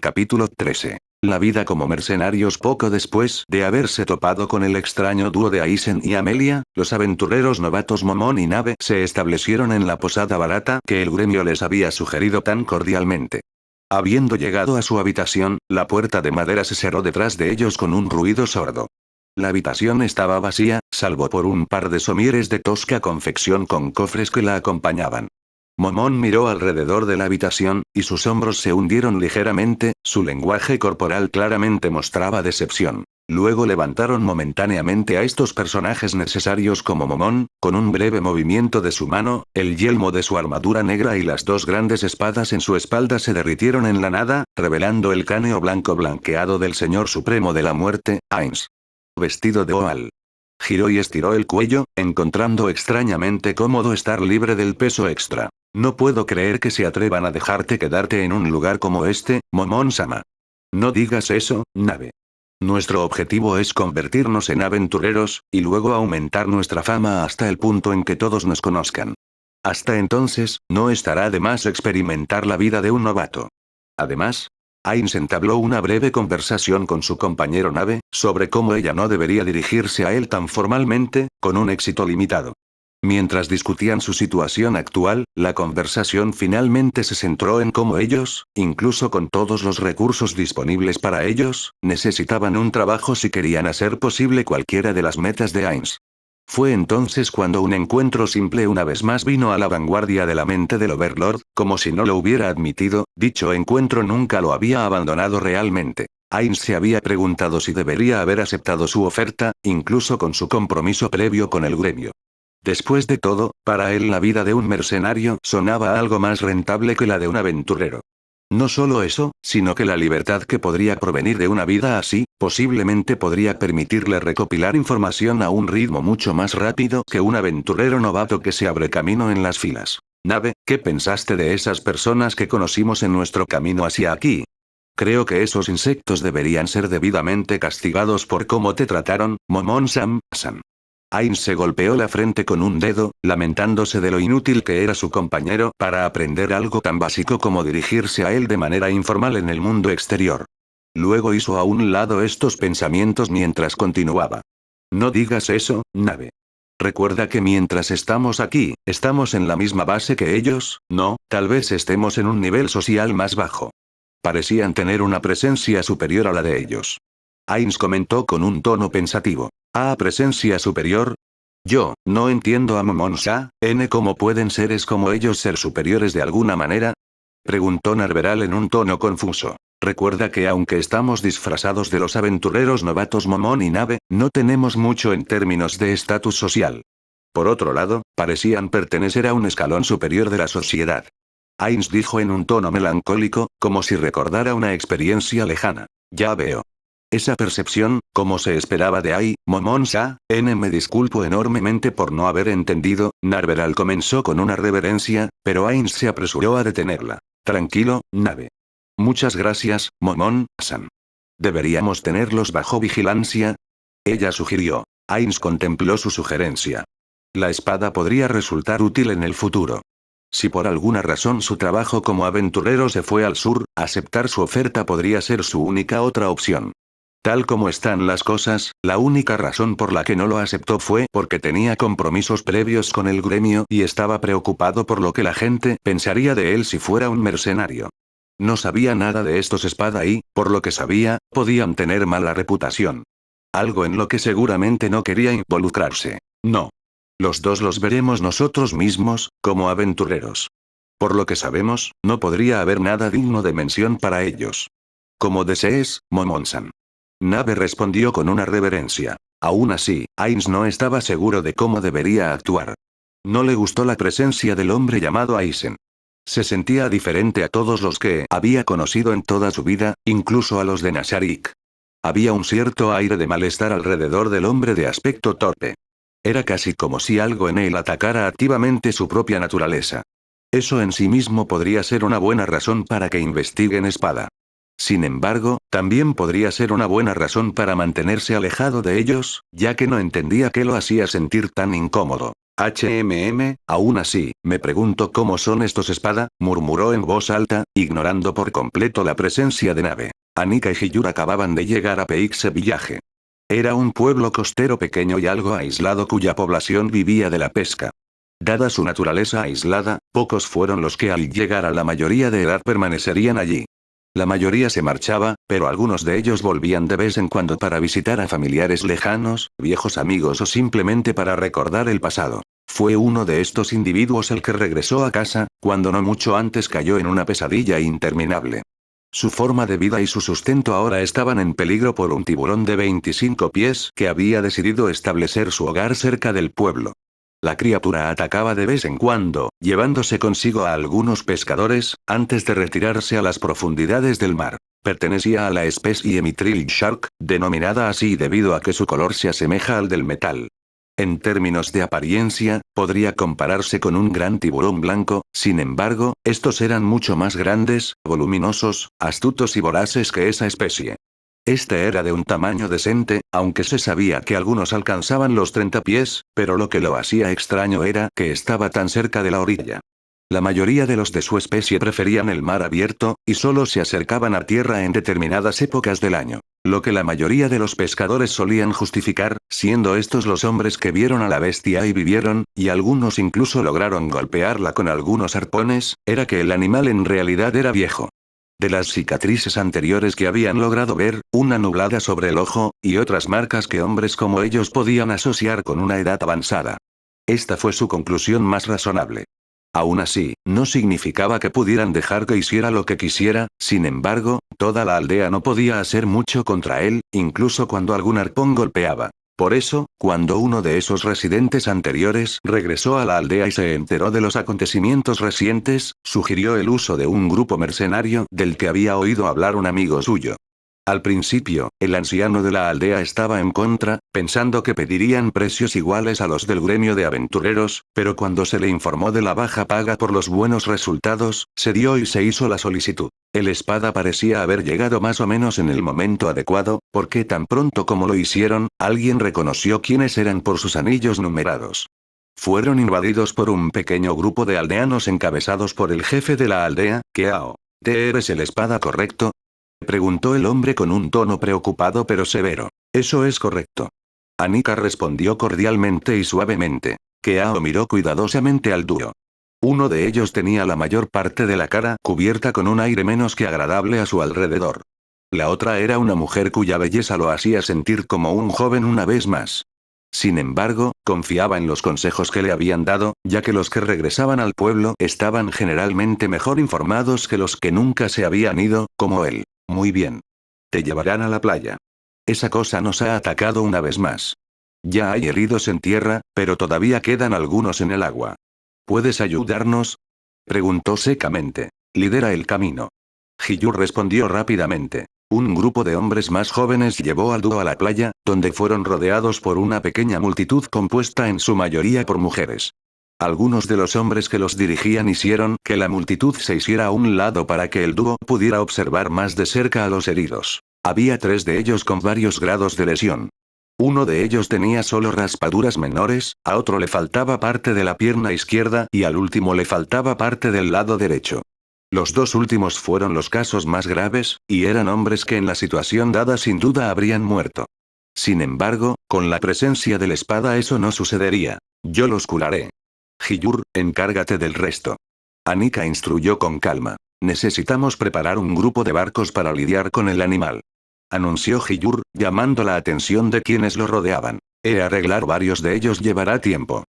Capítulo 13. La vida como mercenarios. Poco después de haberse topado con el extraño dúo de Aizen y Amelia, los aventureros novatos Momón y Nave se establecieron en la posada barata que el gremio les había sugerido tan cordialmente. Habiendo llegado a su habitación, la puerta de madera se cerró detrás de ellos con un ruido sordo. La habitación estaba vacía, salvo por un par de somieres de tosca confección con cofres que la acompañaban. Momón miró alrededor de la habitación, y sus hombros se hundieron ligeramente, su lenguaje corporal claramente mostraba decepción. Luego levantaron momentáneamente a estos personajes necesarios como Momón, con un breve movimiento de su mano, el yelmo de su armadura negra y las dos grandes espadas en su espalda se derritieron en la nada, revelando el cráneo blanco blanqueado del Señor Supremo de la Muerte, Ainz. Vestido de Oal. Giró y estiró el cuello, encontrando extrañamente cómodo estar libre del peso extra. No puedo creer que se atrevan a dejarte quedarte en un lugar como este, Momón-sama. No digas eso, Nave. Nuestro objetivo es convertirnos en aventureros, y luego aumentar nuestra fama hasta el punto en que todos nos conozcan. Hasta entonces, no estará de más experimentar la vida de un novato. Además, Ainz entabló una breve conversación con su compañero Nave, sobre cómo ella no debería dirigirse a él tan formalmente, con un éxito limitado. Mientras discutían su situación actual, la conversación finalmente se centró en cómo ellos, incluso con todos los recursos disponibles para ellos, necesitaban un trabajo si querían hacer posible cualquiera de las metas de Ainz. Fue entonces cuando un encuentro simple una vez más vino a la vanguardia de la mente del Overlord, como si no lo hubiera admitido, dicho encuentro nunca lo había abandonado realmente. Ainz se había preguntado si debería haber aceptado su oferta, incluso con su compromiso previo con el gremio. Después de todo, para él la vida de un mercenario sonaba algo más rentable que la de un aventurero. No solo eso, sino que la libertad que podría provenir de una vida así, posiblemente podría permitirle recopilar información a un ritmo mucho más rápido que un aventurero novato que se abre camino en las filas. Nave, ¿qué pensaste de esas personas que conocimos en nuestro camino hacia aquí? Creo que esos insectos deberían ser debidamente castigados por cómo te trataron, Momón-san. Ainz se golpeó la frente con un dedo, lamentándose de lo inútil que era su compañero para aprender algo tan básico como dirigirse a él de manera informal en el mundo exterior. Luego hizo a un lado estos pensamientos mientras continuaba. No digas eso, Nave. Recuerda que mientras estamos aquí, estamos en la misma base que ellos, no, tal vez estemos en un nivel social más bajo. Parecían tener una presencia superior a la de ellos. Ainz comentó con un tono pensativo. ¿Ah, presencia superior? Yo, no entiendo a Momón-san, ¿cómo pueden seres como ellos ser superiores de alguna manera? Preguntó Narveral en un tono confuso. Recuerda que aunque estamos disfrazados de los aventureros novatos Momón y Nave, no tenemos mucho en términos de estatus social. Por otro lado, parecían pertenecer a un escalón superior de la sociedad. Ainz dijo en un tono melancólico, como si recordara una experiencia lejana. Ya veo. Esa percepción, como se esperaba de Ai, Momón-san, me disculpo enormemente por no haber entendido, Narveral comenzó con una reverencia, pero Ainz se apresuró a detenerla. Tranquilo, Nave. Muchas gracias, Momón-san. ¿Deberíamos tenerlos bajo vigilancia? Ella sugirió. Ainz contempló su sugerencia. La espada podría resultar útil en el futuro. Si por alguna razón su trabajo como aventurero se fue al sur, aceptar su oferta podría ser su única otra opción. Tal como están las cosas, la única razón por la que no lo aceptó fue porque tenía compromisos previos con el gremio y estaba preocupado por lo que la gente pensaría de él si fuera un mercenario. No sabía nada de estos espada y, por lo que sabía, podían tener mala reputación. Algo en lo que seguramente no quería involucrarse. No. Los dos los veremos nosotros mismos, como aventureros. Por lo que sabemos, no podría haber nada digno de mención para ellos. Como desees, Momón-san. Nave respondió con una reverencia. Aún así, Ainz no estaba seguro de cómo debería actuar. No le gustó la presencia del hombre llamado Aizen. Se sentía diferente a todos los que había conocido en toda su vida, incluso a los de Nasharik. Había un cierto aire de malestar alrededor del hombre de aspecto torpe. Era casi como si algo en él atacara activamente su propia naturaleza. Eso en sí mismo podría ser una buena razón para que investiguen espada. Sin embargo, también podría ser una buena razón para mantenerse alejado de ellos, ya que no entendía qué lo hacía sentir tan incómodo. Aún así, me pregunto cómo son estos espada, murmuró en voz alta, ignorando por completo la presencia de Nabe. Anika y Hiyur acababan de llegar a Peixe Village. Era un pueblo costero pequeño y algo aislado cuya población vivía de la pesca. Dada su naturaleza aislada, pocos fueron los que al llegar a la mayoría de edad permanecerían allí. La mayoría se marchaba, pero algunos de ellos volvían de vez en cuando para visitar a familiares lejanos, viejos amigos o simplemente para recordar el pasado. Fue uno de estos individuos el que regresó a casa, cuando no mucho antes cayó en una pesadilla interminable. Su forma de vida y su sustento ahora estaban en peligro por un tiburón de 25 pies que había decidido establecer su hogar cerca del pueblo. La criatura atacaba de vez en cuando, llevándose consigo a algunos pescadores, antes de retirarse a las profundidades del mar. Pertenecía a la especie Mithril Shark, denominada así debido a que su color se asemeja al del metal. En términos de apariencia, podría compararse con un gran tiburón blanco, sin embargo, estos eran mucho más grandes, voluminosos, astutos y voraces que esa especie. Este era de un tamaño decente, aunque se sabía que algunos alcanzaban los 30 pies, pero lo que lo hacía extraño era que estaba tan cerca de la orilla. La mayoría de los de su especie preferían el mar abierto, y solo se acercaban a tierra en determinadas épocas del año. Lo que la mayoría de los pescadores solían justificar, siendo estos los hombres que vieron a la bestia y vivieron, y algunos incluso lograron golpearla con algunos arpones, era que el animal en realidad era viejo. De las cicatrices anteriores que habían logrado ver, una nublada sobre el ojo, y otras marcas que hombres como ellos podían asociar con una edad avanzada. Esta fue su conclusión más razonable. Aún así, no significaba que pudieran dejar que hiciera lo que quisiera, sin embargo, toda la aldea no podía hacer mucho contra él, incluso cuando algún arpón golpeaba. Por eso, cuando uno de esos residentes anteriores regresó a la aldea y se enteró de los acontecimientos recientes, sugirió el uso de un grupo mercenario del que había oído hablar un amigo suyo. Al principio, el anciano de la aldea estaba en contra, pensando que pedirían precios iguales a los del gremio de aventureros, pero cuando se le informó de la baja paga por los buenos resultados, cedió y se hizo la solicitud. El espada parecía haber llegado más o menos en el momento adecuado, porque tan pronto como lo hicieron, alguien reconoció quiénes eran por sus anillos numerados. Fueron invadidos por un pequeño grupo de aldeanos encabezados por el jefe de la aldea, Keao. ¿Te eres el espada correcto?, preguntó el hombre con un tono preocupado pero severo. Eso es correcto. Anika respondió cordialmente y suavemente. Keao miró cuidadosamente al dúo. Uno de ellos tenía la mayor parte de la cara cubierta con un aire menos que agradable a su alrededor. La otra era una mujer cuya belleza lo hacía sentir como un joven una vez más. Sin embargo, confiaba en los consejos que le habían dado, ya que los que regresaban al pueblo estaban generalmente mejor informados que los que nunca se habían ido, como él. Muy bien. Te llevarán a la playa. Esa cosa nos ha atacado una vez más. Ya hay heridos en tierra, pero todavía quedan algunos en el agua. ¿Puedes ayudarnos?, preguntó secamente. Lidera el camino. Hiyur respondió rápidamente. Un grupo de hombres más jóvenes llevó al dúo a la playa, donde fueron rodeados por una pequeña multitud compuesta en su mayoría por mujeres. Algunos de los hombres que los dirigían hicieron que la multitud se hiciera a un lado para que el dúo pudiera observar más de cerca a los heridos. Había 3 de ellos con varios grados de lesión. Uno de ellos tenía solo raspaduras menores, a otro le faltaba parte de la pierna izquierda y al último le faltaba parte del lado derecho. Los 2 últimos fueron los casos más graves, y eran hombres que en la situación dada sin duda habrían muerto. Sin embargo, con la presencia de la espada eso no sucedería. Yo los curaré. Hiyur, encárgate del resto. Anika instruyó con calma. Necesitamos preparar un grupo de barcos para lidiar con el animal. Anunció Hiyur, llamando la atención de quienes lo rodeaban. Arreglar varios de ellos llevará tiempo.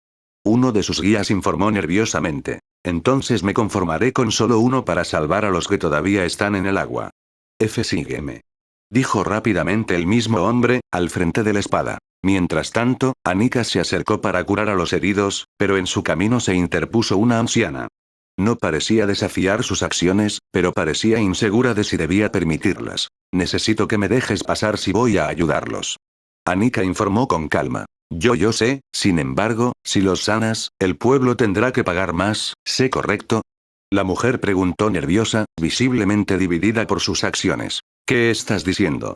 Uno de sus guías informó nerviosamente. Entonces me conformaré con solo uno para salvar a los que todavía están en el agua. Sígueme. Dijo rápidamente el mismo hombre, al frente de la espada. Mientras tanto, Anika se acercó para curar a los heridos, pero en su camino se interpuso una anciana. No parecía desafiar sus acciones, pero parecía insegura de si debía permitirlas. Necesito que me dejes pasar si voy a ayudarlos. Anika informó con calma. Yo sé, sin embargo, si los sanas, el pueblo tendrá que pagar más, ¿sé correcto? La mujer preguntó nerviosa, visiblemente dividida por sus acciones. ¿Qué estás diciendo?,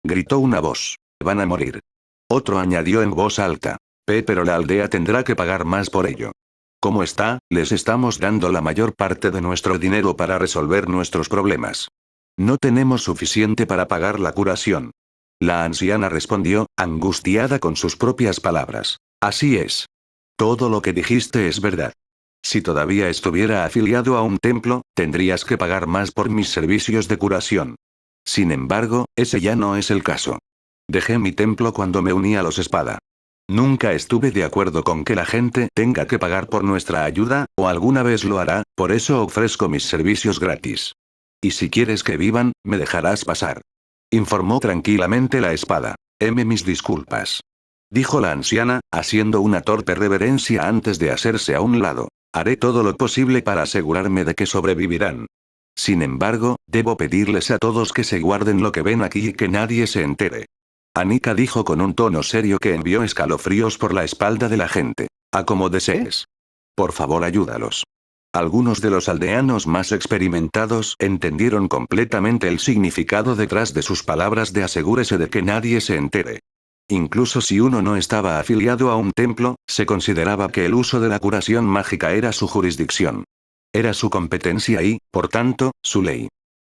gritó una voz. Van a morir. Otro añadió en voz alta. Pero la aldea tendrá que pagar más por ello. ¿Cómo está? Les estamos dando la mayor parte de nuestro dinero para resolver nuestros problemas. No tenemos suficiente para pagar la curación. La anciana respondió, angustiada con sus propias palabras. Así es. Todo lo que dijiste es verdad. Si todavía estuviera afiliado a un templo, tendrías que pagar más por mis servicios de curación. Sin embargo, ese ya no es el caso. Dejé mi templo cuando me uní a los espada. Nunca estuve de acuerdo con que la gente tenga que pagar por nuestra ayuda, o alguna vez lo hará, por eso ofrezco mis servicios gratis. Y si quieres que vivan, me dejarás pasar. Informó tranquilamente la espada. Mis disculpas. Dijo la anciana, haciendo una torpe reverencia antes de hacerse a un lado. Haré todo lo posible para asegurarme de que sobrevivirán. Sin embargo, debo pedirles a todos que se guarden lo que ven aquí y que nadie se entere. Anika dijo con un tono serio que envió escalofríos por la espalda de la gente. A como desees. Por favor, ayúdalos. Algunos de los aldeanos más experimentados entendieron completamente el significado detrás de sus palabras de asegúrese de que nadie se entere. Incluso si uno no estaba afiliado a un templo, se consideraba que el uso de la curación mágica era su jurisdicción. Era su competencia y, por tanto, su ley.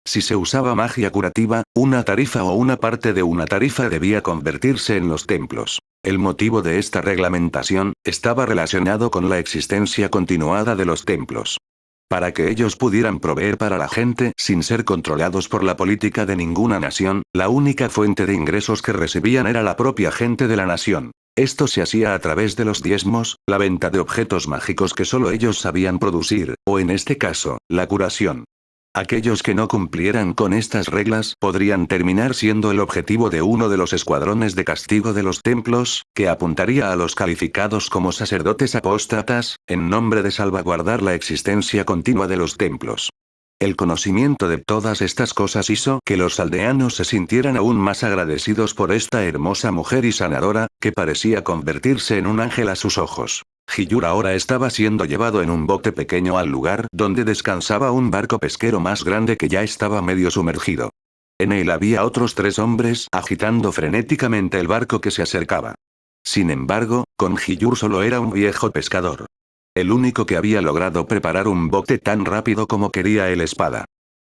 Si se usaba magia curativa, una tarifa o una parte de una tarifa debía convertirse en los templos. El motivo de esta reglamentación estaba relacionado con la existencia continuada de los templos. Para que ellos pudieran proveer para la gente sin ser controlados por la política de ninguna nación, la única fuente de ingresos que recibían era la propia gente de la nación. Esto se hacía a través de los diezmos, la venta de objetos mágicos que solo ellos sabían producir, o en este caso, la curación. Aquellos que no cumplieran con estas reglas podrían terminar siendo el objetivo de uno de los escuadrones de castigo de los templos, que apuntaría a los calificados como sacerdotes apóstatas, en nombre de salvaguardar la existencia continua de los templos. El conocimiento de todas estas cosas hizo que los aldeanos se sintieran aún más agradecidos por esta hermosa mujer y sanadora, que parecía convertirse en un ángel a sus ojos. Hiyur ahora estaba siendo llevado en un bote pequeño al lugar donde descansaba un barco pesquero más grande que ya estaba medio sumergido. En él había otros 3 hombres agitando frenéticamente el barco que se acercaba. Sin embargo, con Hiyur solo era un viejo pescador. El único que había logrado preparar un bote tan rápido como quería el espada.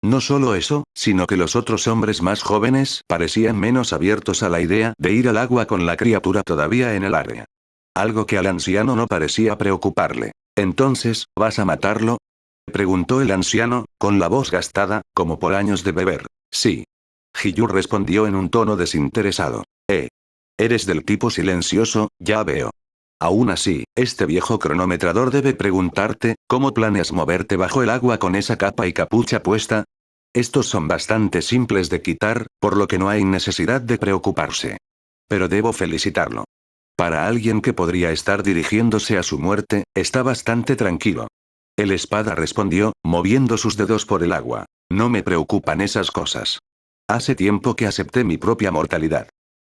No solo eso, sino que los otros hombres más jóvenes parecían menos abiertos a la idea de ir al agua con la criatura todavía en el área. Algo que al anciano no parecía preocuparle. «Entonces, ¿vas a matarlo?», preguntó el anciano, con la voz gastada, como por años de beber. «Sí». Hiyur respondió en un tono desinteresado. Eres del tipo silencioso, ya veo. Aún así, este viejo cronometrador debe preguntarte, ¿cómo planeas moverte bajo el agua con esa capa y capucha puesta? Estos son bastante simples de quitar, por lo que no hay necesidad de preocuparse. Pero debo felicitarlo. Para alguien que podría estar dirigiéndose a su muerte, está bastante tranquilo. El espada respondió, moviendo sus dedos por el agua. No me preocupan esas cosas. Hace tiempo que acepté mi propia mortalidad.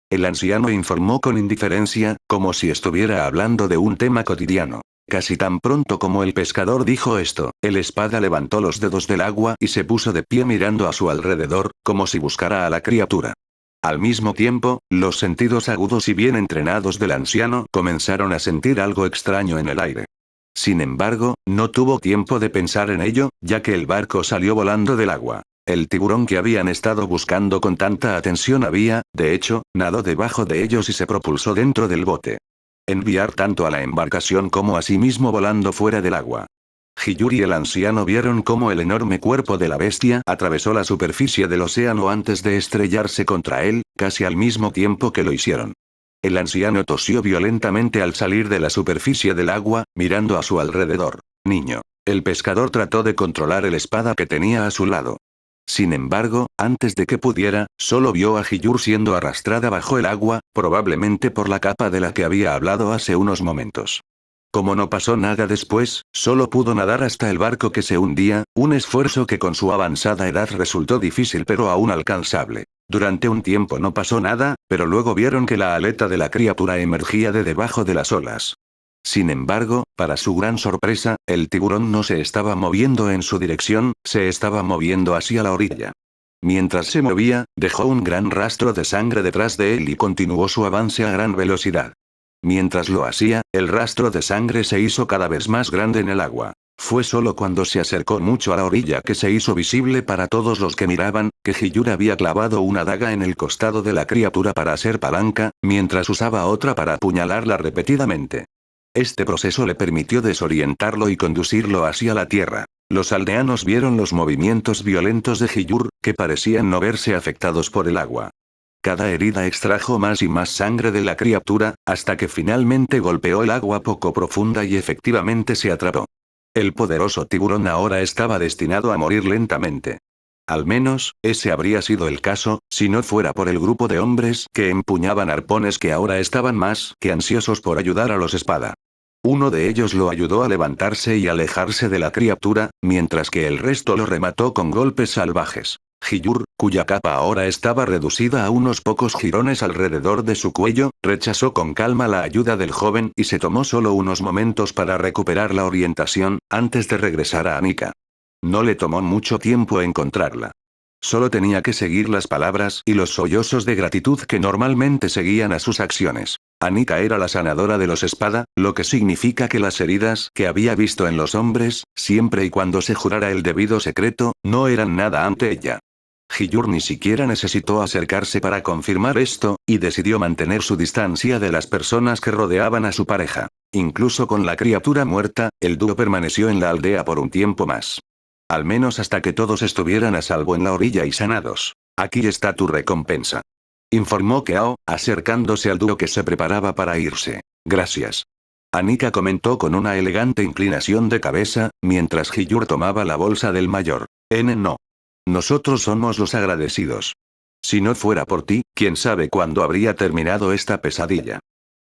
El anciano informó con indiferencia, como si estuviera hablando de un tema cotidiano. Casi tan pronto como el pescador dijo esto, el espada levantó los dedos del agua y se puso de pie mirando a su alrededor, como si buscara a la criatura. Al mismo tiempo, los sentidos agudos y bien entrenados del anciano comenzaron a sentir algo extraño en el aire. Sin embargo, no tuvo tiempo de pensar en ello, ya que el barco salió volando del agua. El tiburón que habían estado buscando con tanta atención había, de hecho, nadó debajo de ellos y se propulsó dentro del bote. Enviar tanto a la embarcación como a sí mismo volando fuera del agua. Hiyur y el anciano vieron cómo el enorme cuerpo de la bestia atravesó la superficie del océano antes de estrellarse contra él, casi al mismo tiempo que lo hicieron. El anciano tosió violentamente al salir de la superficie del agua, mirando a su alrededor. Niño. El pescador trató de controlar el espada que tenía a su lado. Sin embargo, antes de que pudiera, solo vio a Hiyur siendo arrastrada bajo el agua, probablemente por la capa de la que había hablado hace unos momentos. Como no pasó nada después, solo pudo nadar hasta el barco que se hundía, un esfuerzo que con su avanzada edad resultó difícil pero aún alcanzable. Durante un tiempo no pasó nada, pero luego vieron que la aleta de la criatura emergía de debajo de las olas. Sin embargo, para su gran sorpresa, el tiburón no se estaba moviendo en su dirección, se estaba moviendo hacia la orilla. Mientras se movía, dejó un gran rastro de sangre detrás de él y continuó su avance a gran velocidad. Mientras lo hacía, el rastro de sangre se hizo cada vez más grande en el agua. Fue solo cuando se acercó mucho a la orilla que se hizo visible para todos los que miraban, que Hiyura había clavado una daga en el costado de la criatura para hacer palanca, mientras usaba otra para apuñalarla repetidamente. Este proceso le permitió desorientarlo y conducirlo hacia la tierra. Los aldeanos vieron los movimientos violentos de Hiyur, que parecían no verse afectados por el agua. Cada herida extrajo más y más sangre de la criatura, hasta que finalmente golpeó el agua poco profunda y efectivamente se atrapó. El poderoso tiburón ahora estaba destinado a morir lentamente. Al menos, ese habría sido el caso, si no fuera por el grupo de hombres que empuñaban arpones que ahora estaban más que ansiosos por ayudar a los espada. Uno de ellos lo ayudó a levantarse y alejarse de la criatura, mientras que el resto lo remató con golpes salvajes. Hiyur, cuya capa ahora estaba reducida a unos pocos jirones alrededor de su cuello, rechazó con calma la ayuda del joven y se tomó solo unos momentos para recuperar la orientación, antes de regresar a Anika. No le tomó mucho tiempo encontrarla. Solo tenía que seguir las palabras y los sollozos de gratitud que normalmente seguían a sus acciones. Anika era la sanadora de los espada, lo que significa que las heridas que había visto en los hombres, siempre y cuando se jurara el debido secreto, no eran nada ante ella. Hiyur ni siquiera necesitó acercarse para confirmar esto, y decidió mantener su distancia de las personas que rodeaban a su pareja. Incluso con la criatura muerta, el dúo permaneció en la aldea por un tiempo más. Al menos hasta que todos estuvieran a salvo en la orilla y sanados. Aquí está tu recompensa. Informó Kao, acercándose al dúo que se preparaba para irse. Gracias. Anika comentó con una elegante inclinación de cabeza, mientras Hiyur tomaba la bolsa del mayor. No. Nosotros somos los agradecidos. Si no fuera por ti, quién sabe cuándo habría terminado esta pesadilla.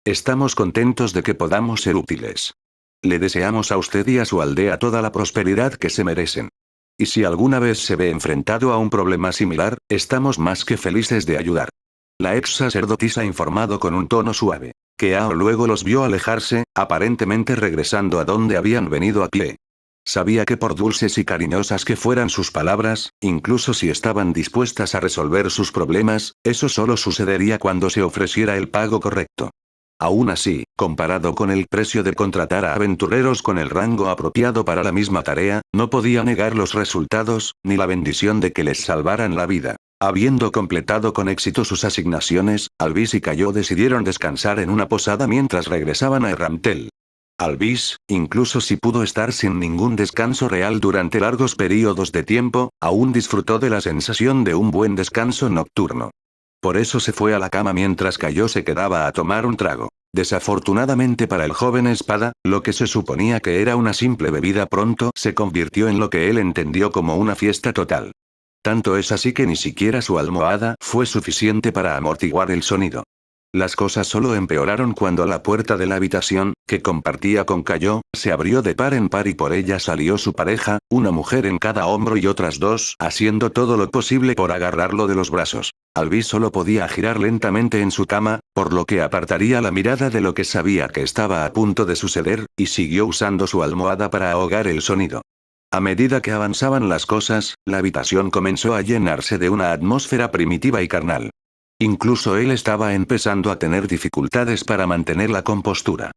Estamos contentos de que podamos ser útiles. Le deseamos a usted y a su aldea toda la prosperidad que se merecen. Y si alguna vez se ve enfrentado a un problema similar, estamos más que felices de ayudar. La ex sacerdotisa informado con un tono suave. Kao luego los vio alejarse, aparentemente regresando a donde habían venido a pie. Sabía que por dulces y cariñosas que fueran sus palabras, incluso si estaban dispuestas a resolver sus problemas, eso solo sucedería cuando se ofreciera el pago correcto. Aún así, comparado con el precio de contratar a aventureros con el rango apropiado para la misma tarea, no podía negar los resultados, ni la bendición de que les salvaran la vida. Habiendo completado con éxito sus asignaciones, Alvis y Cayo decidieron descansar en una posada mientras regresaban a Erramtel. Alvis, incluso si pudo estar sin ningún descanso real durante largos periodos de tiempo, aún disfrutó de la sensación de un buen descanso nocturno. Por eso se fue a la cama mientras Cayo se quedaba a tomar un trago. Desafortunadamente para el joven espada, lo que se suponía que era una simple bebida pronto se convirtió en lo que él entendió como una fiesta total. Tanto es así que ni siquiera su almohada fue suficiente para amortiguar el sonido. Las cosas solo empeoraron cuando la puerta de la habitación, que compartía con Cayo, se abrió de par en par y por ella salió su pareja, una mujer en cada hombro y otras dos haciendo todo lo posible por agarrarlo de los brazos. Alvis solo podía girar lentamente en su cama, por lo que apartaría la mirada de lo que sabía que estaba a punto de suceder, y siguió usando su almohada para ahogar el sonido. A medida que avanzaban las cosas, la habitación comenzó a llenarse de una atmósfera primitiva y carnal. Incluso él estaba empezando a tener dificultades para mantener la compostura.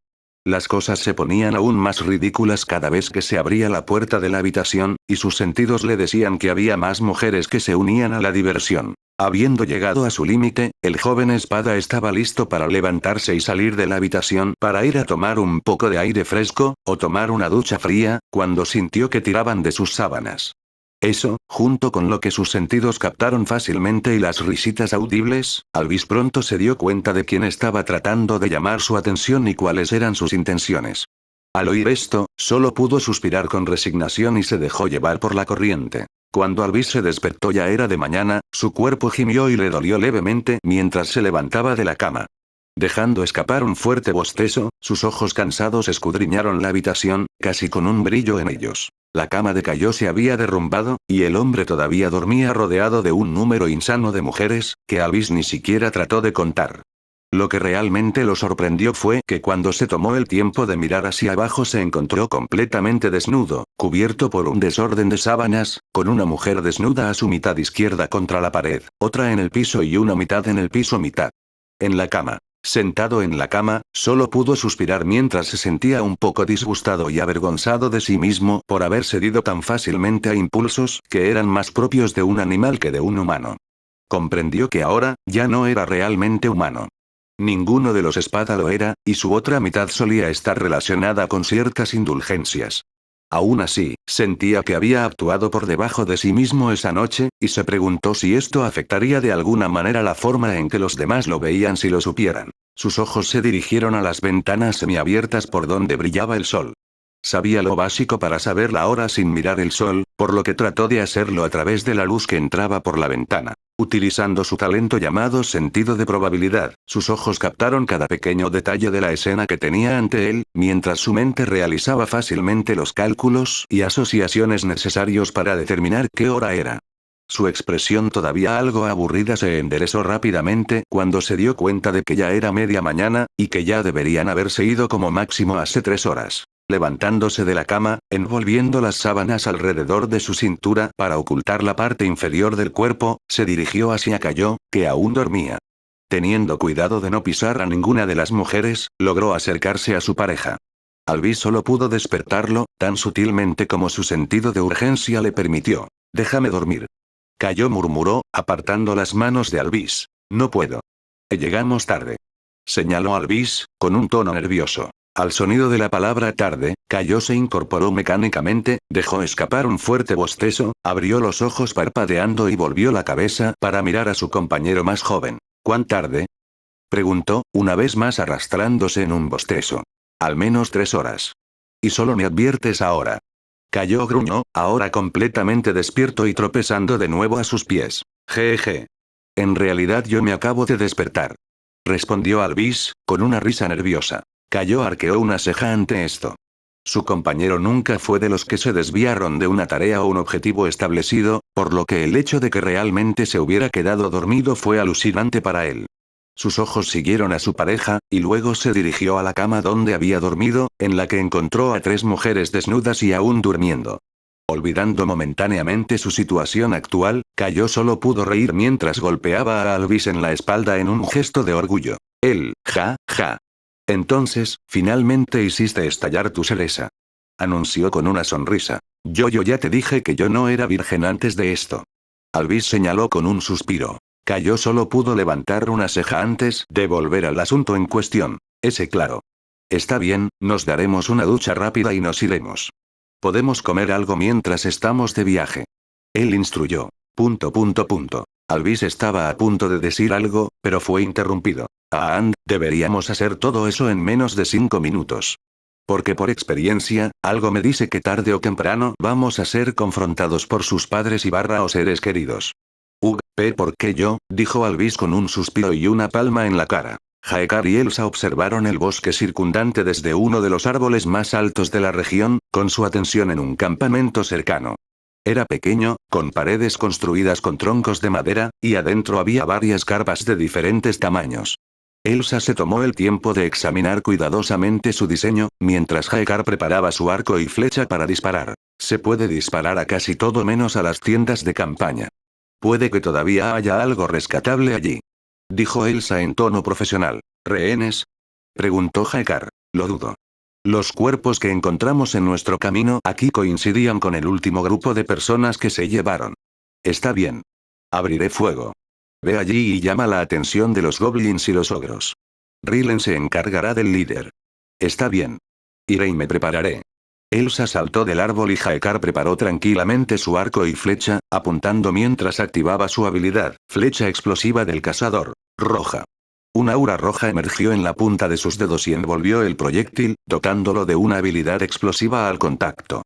Las cosas se ponían aún más ridículas cada vez que se abría la puerta de la habitación, y sus sentidos le decían que había más mujeres que se unían a la diversión. Habiendo llegado a su límite, el joven espada estaba listo para levantarse y salir de la habitación para ir a tomar un poco de aire fresco, o tomar una ducha fría, cuando sintió que tiraban de sus sábanas. Eso, junto con lo que sus sentidos captaron fácilmente y las risitas audibles, Alvis pronto se dio cuenta de quién estaba tratando de llamar su atención y cuáles eran sus intenciones. Al oír esto, solo pudo suspirar con resignación y se dejó llevar por la corriente. Cuando Alvis se despertó ya era de mañana, su cuerpo gimió y le dolió levemente mientras se levantaba de la cama. Dejando escapar un fuerte bostezo, sus ojos cansados escudriñaron la habitación, casi con un brillo en ellos. La cama de Cayo se había derrumbado, y el hombre todavía dormía rodeado de un número insano de mujeres, que Alvis ni siquiera trató de contar. Lo que realmente lo sorprendió fue que cuando se tomó el tiempo de mirar hacia abajo se encontró completamente desnudo, cubierto por un desorden de sábanas, con una mujer desnuda a su mitad izquierda contra la pared, otra en el piso y una mitad en el piso mitad. En la cama. Sentado en la cama, solo pudo suspirar mientras se sentía un poco disgustado y avergonzado de sí mismo por haber cedido tan fácilmente a impulsos que eran más propios de un animal que de un humano. Comprendió que ahora, ya no era realmente humano. Ninguno de los espada lo era, y su otra mitad solía estar relacionada con ciertas indulgencias. Aún así, sentía que había actuado por debajo de sí mismo esa noche, y se preguntó si esto afectaría de alguna manera la forma en que los demás lo veían si lo supieran. Sus ojos se dirigieron a las ventanas semiabiertas por donde brillaba el sol. Sabía lo básico para saber la hora sin mirar el sol, por lo que trató de hacerlo a través de la luz que entraba por la ventana. Utilizando su talento llamado sentido de probabilidad, sus ojos captaron cada pequeño detalle de la escena que tenía ante él, mientras su mente realizaba fácilmente los cálculos y asociaciones necesarios para determinar qué hora era. Su expresión todavía algo aburrida se enderezó rápidamente cuando se dio cuenta de que ya era media mañana, y que ya deberían haberse ido como máximo hace 3 horas. Levantándose de la cama, envolviendo las sábanas alrededor de su cintura para ocultar la parte inferior del cuerpo, se dirigió hacia Cayo, que aún dormía. Teniendo cuidado de no pisar a ninguna de las mujeres, logró acercarse a su pareja. Albi solo pudo despertarlo, tan sutilmente como su sentido de urgencia le permitió. «Déjame dormir». Cayo murmuró, apartando las manos de Albis. «No puedo. Llegamos tarde», señaló Albis, con un tono nervioso. Al sonido de la palabra tarde, Cayo se incorporó mecánicamente, dejó escapar un fuerte bostezo, abrió los ojos parpadeando y volvió la cabeza para mirar a su compañero más joven. «¿Cuán tarde?», preguntó, una vez más arrastrándose en un bostezo. «Al menos 3 horas. Y solo me adviertes ahora». Cayo gruñó, ahora completamente despierto y tropezando de nuevo a sus pies. «Jeje. En realidad yo me acabo de despertar», respondió Albis, con una risa nerviosa. Cayo arqueó una ceja ante esto. Su compañero nunca fue de los que se desviaron de una tarea o un objetivo establecido, por lo que el hecho de que realmente se hubiera quedado dormido fue alucinante para él. Sus ojos siguieron a su pareja, y luego se dirigió a la cama donde había dormido, en la que encontró a 3 mujeres desnudas y aún durmiendo. Olvidando momentáneamente su situación actual, Cayo solo pudo reír mientras golpeaba a Albis en la espalda en un gesto de orgullo. Él, ja. «Entonces, finalmente hiciste estallar tu cereza», anunció con una sonrisa. Yo ya te dije que yo no era virgen antes de esto». Albis señaló con un suspiro. Cayo solo pudo levantar una ceja antes de volver al asunto en cuestión. «Ese claro. Está bien, nos daremos una ducha rápida y nos iremos. Podemos comer algo mientras estamos de viaje». Él instruyó. Albis estaba a punto de decir algo, pero fue interrumpido. Deberíamos hacer todo eso en menos de 5 minutos. Porque por experiencia, algo me dice que tarde o temprano vamos a ser confrontados por sus padres o seres queridos. ¿Por qué yo?, dijo Albis con un suspiro y una palma en la cara. Haekar y Elsa observaron el bosque circundante desde uno de los árboles más altos de la región, con su atención en un campamento cercano. Era pequeño, con paredes construidas con troncos de madera, y adentro había varias carpas de diferentes tamaños. Elsa se tomó el tiempo de examinar cuidadosamente su diseño, mientras Haekar preparaba su arco y flecha para disparar. Se puede disparar a casi todo menos a las tiendas de campaña. Puede que todavía haya algo rescatable allí, dijo Elsa en tono profesional. ¿Rehenes?, preguntó Haekar. Lo dudo. Los cuerpos que encontramos en nuestro camino aquí coincidían con el último grupo de personas que se llevaron. Está bien. Abriré fuego. Ve allí y llama la atención de los goblins y los ogros. Rillen se encargará del líder. Está bien. Iré y me prepararé. Elsa saltó del árbol y Haekar preparó tranquilamente su arco y flecha, apuntando mientras activaba su habilidad, flecha explosiva del cazador. Roja. Un aura roja emergió en la punta de sus dedos y envolvió el proyectil, dotándolo de una habilidad explosiva al contacto.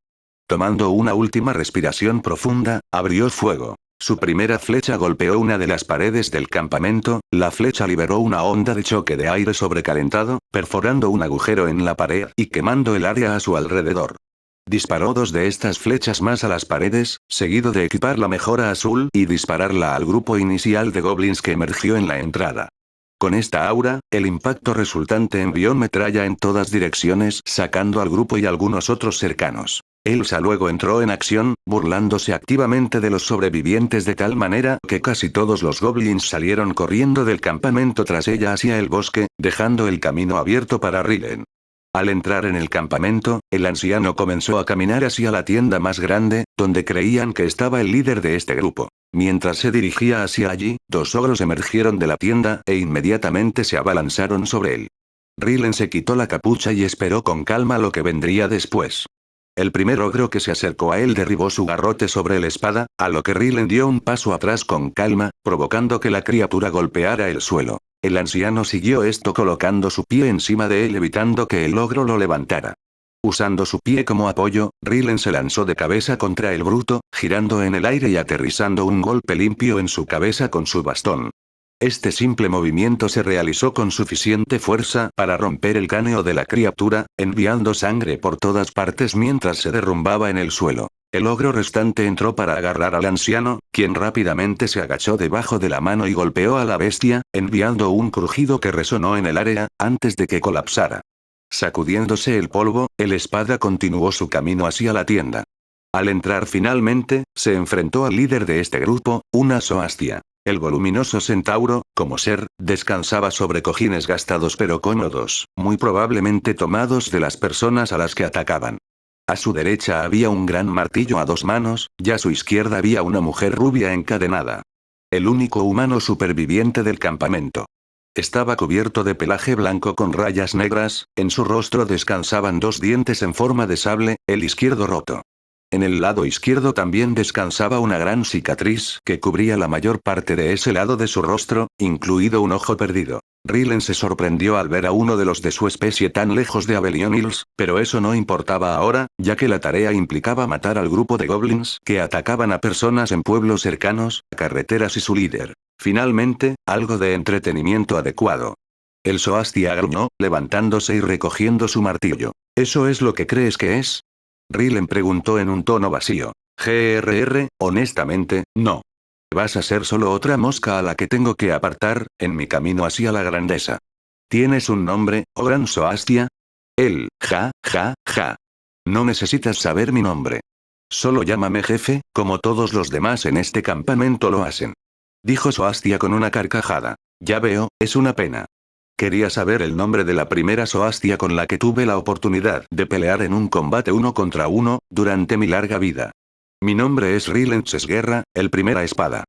Tomando una última respiración profunda, abrió fuego. Su primera flecha golpeó una de las paredes del campamento, la flecha liberó una onda de choque de aire sobrecalentado, perforando un agujero en la pared y quemando el área a su alrededor. Disparó 2 de estas flechas más a las paredes, seguido de equipar la mejora azul y dispararla al grupo inicial de goblins que emergió en la entrada. Con esta aura, el impacto resultante envió metralla en todas direcciones, sacando al grupo y algunos otros cercanos. Elsa luego entró en acción, burlándose activamente de los sobrevivientes de tal manera que casi todos los goblins salieron corriendo del campamento tras ella hacia el bosque, dejando el camino abierto para Rillen. Al entrar en el campamento, el anciano comenzó a caminar hacia la tienda más grande, donde creían que estaba el líder de este grupo. Mientras se dirigía hacia allí, dos ogros emergieron de la tienda e inmediatamente se abalanzaron sobre él. Rillen se quitó la capucha y esperó con calma lo que vendría después. El primer ogro que se acercó a él derribó su garrote sobre la espada, a lo que Rillen dio un paso atrás con calma, provocando que la criatura golpeara el suelo. El anciano siguió esto colocando su pie encima de él evitando que el ogro lo levantara. Usando su pie como apoyo, Rillen se lanzó de cabeza contra el bruto, girando en el aire y aterrizando un golpe limpio en su cabeza con su bastón. Este simple movimiento se realizó con suficiente fuerza para romper el cráneo de la criatura, enviando sangre por todas partes mientras se derrumbaba en el suelo. El ogro restante entró para agarrar al anciano, quien rápidamente se agachó debajo de la mano y golpeó a la bestia, enviando un crujido que resonó en el área, antes de que colapsara. Sacudiéndose el polvo, el espada continuó su camino hacia la tienda. Al entrar finalmente, se enfrentó al líder de este grupo, una Zoastia. El voluminoso centauro, como ser, descansaba sobre cojines gastados pero cómodos, muy probablemente tomados de las personas a las que atacaban. A su derecha había un gran martillo a dos manos, y a su izquierda había una mujer rubia encadenada. El único humano superviviente del campamento. Estaba cubierto de pelaje blanco con rayas negras, en su rostro descansaban dos dientes en forma de sable, el izquierdo roto. En el lado izquierdo también descansaba una gran cicatriz que cubría la mayor parte de ese lado de su rostro, incluido un ojo perdido. Rillen se sorprendió al ver a uno de los de su especie tan lejos de Avalon Hills, pero eso no importaba ahora, ya que la tarea implicaba matar al grupo de goblins que atacaban a personas en pueblos cercanos, carreteras y su líder. Finalmente, algo de entretenimiento adecuado. El Zoastia gruñó, levantándose y recogiendo su martillo. ¿Eso es lo que crees que es? Rillen preguntó en un tono vacío. Honestamente, no. Vas a ser solo otra mosca a la que tengo que apartar, en mi camino hacia la grandeza. ¿Tienes un nombre, oh gran Zoastia? Él, ja. No necesitas saber mi nombre. Solo llámame jefe, como todos los demás en este campamento lo hacen. Dijo Zoastia con una carcajada. Ya veo, es una pena. Quería saber el nombre de la primera Zoastia con la que tuve la oportunidad de pelear en un combate 1 contra 1, durante mi larga vida. Mi nombre es Rillen Sesguerra, el primera espada.